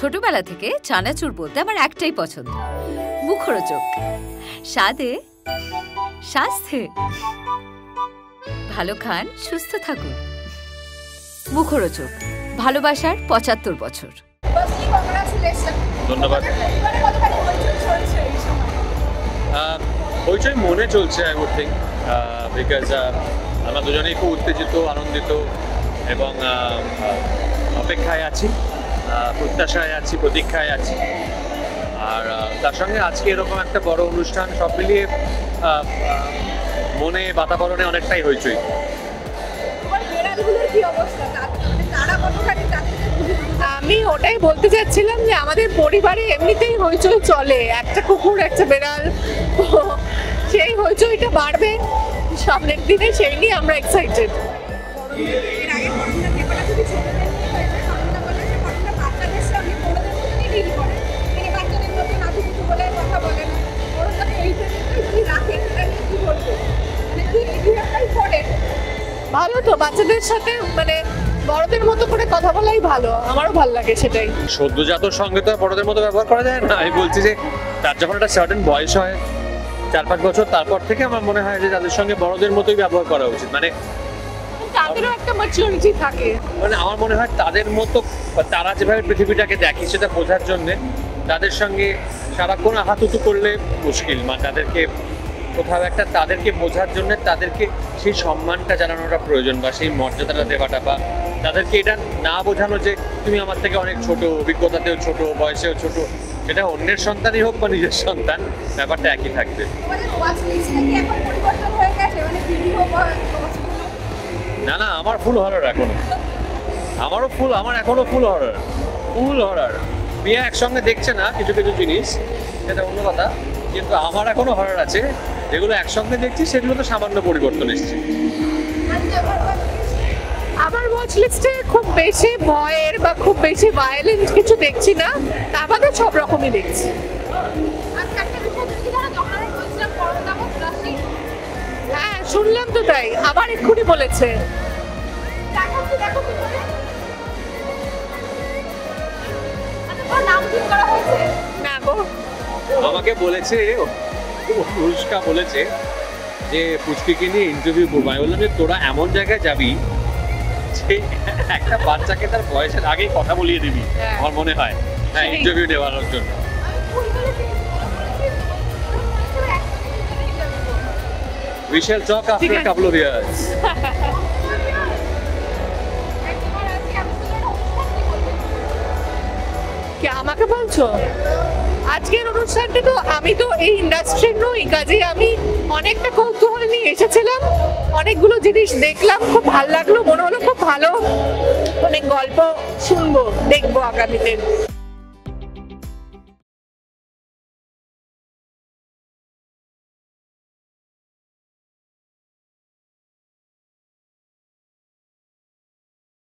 ছোটবেলা থেকে চানাচুর বলতে আমার একটাই পছন্দ, মুখরোচক, স্বাদে স্বাস্থ্যে। ভালো খান, সুস্থ থাকুন। মুখরোচক, ভালোবাসার ৭৫ বছর। ধন্যবাদ। হইচই মনে চলছে, আই উড থিঙ্ক, বিকজ আমরা দুজনেই খুব উত্তেজিত, আনন্দিত এবং অপেক্ষায় আছি, প্রত্যাশায় আছি, প্রতীক্ষায় আছি। আর তার সঙ্গে আজকে এরকম একটা বড় অনুষ্ঠান, সব মিলিয়ে মনে বাতাবরণে অনেকটাই হইচই। আমি ওটাই বলতে চাচ্ছিলাম যে আমাদের পরিবারে এমনিতেই হইচই চলে, একটা কুকুর একটা বেড়াল, সেই হইচইটা বাড়বে সামনের দিনে, সেই নিয়ে আমরা এক্সাইটেড। ভালো তো, বাচ্চাদের সাথে মানে বড়দের মতো করে কথা বলাই ভালো, আমারও ভালো লাগে সেটাই। সদ্যজাতর সঙ্গে তো বড়দের মতো ব্যবহার করা যায় না। আমি বলছি যে তার যখন একটা সার্টেন বয়স হয়, ৪-৫ বছর, তারপর থেকে আমার মনে হয় যে তাদের সঙ্গে বড়দের মতোই ব্যবহার করা উচিত। মানে তাদেরও একটা ম্যাচুরিটি থাকে। মানে আমার মনে হয় তাদের মতো, তারা যেভাবে পৃথিবীটাকে দেখে সেটা বোঝার জন্য তাদের সঙ্গে সারাক্ষণ হাতুতু করলে মুশকিল। মানে তাদেরকে কোথাও একটা, তাদেরকে বোঝার জন্য তাদেরকে সেই সম্মানটা জানানোটা প্রয়োজন, বা সেই মর্যাদাটা দেওয়াটা, বা তাদেরকে এটা না বোঝানো যে তুমি আমার থেকে অনেক ছোট, অভিজ্ঞতাতেও ছোট, বয়সেও ছোট। সেটা অন্যের সন্তানই হোক বা নিজের সন্তান, ব্যাপারটা একই থাকবে। না না, আমার ফুল হরর এখনো, আমার এখনো ফুল হরর। মিয়া একসঙ্গে দেখছে না কিছু কিছু জিনিস, সেটা অন্য কথা, কিন্তু আমার এখনো হরর আছে, যেগুলো একসঙ্গে দেখছি সেগুলো তো সামান্য পরিবর্তন এসেছে। আমার ওয়াচ লিস্টে খুব বেশি ভয়ের বা খুব বেশি ভায়োলেন্ট কিছু দেখছি না, তা বাদে সব রকমই দেখছি। হ্যাঁ শুনলাম তো, তাই আবার এক্ষুনি বলেছে। না গো, আমাকে বলেছে, অনুষ্কা বলেছে যে পুচকিকে নিয়ে ইন্টারভিউ করবো। আমি বললাম যে তোরা এমন জায়গায় যাবি যে একটা বাচ্চাকে তার বয়সের আগেই কথা বলিয়ে দিবি, আমার মনে হয়, হ্যাঁ, ইন্টারভিউ নেওয়ার জন্য। We shall talk after a couple of years. কি আমাকে বলছো? আজকের অনুষ্ঠানটা তো, আমি তো এই ইন্ডাস্ট্রির নই, কাজে আমি অনেকটা কৌতূহল নিয়ে এসেছিলাম, অনেকগুলো জিনিস দেখলাম, খুব ভালো লাগলো, মনে হলো খুব ভালো অনেক গল্প শুনবো, দেখবো আগামীতে।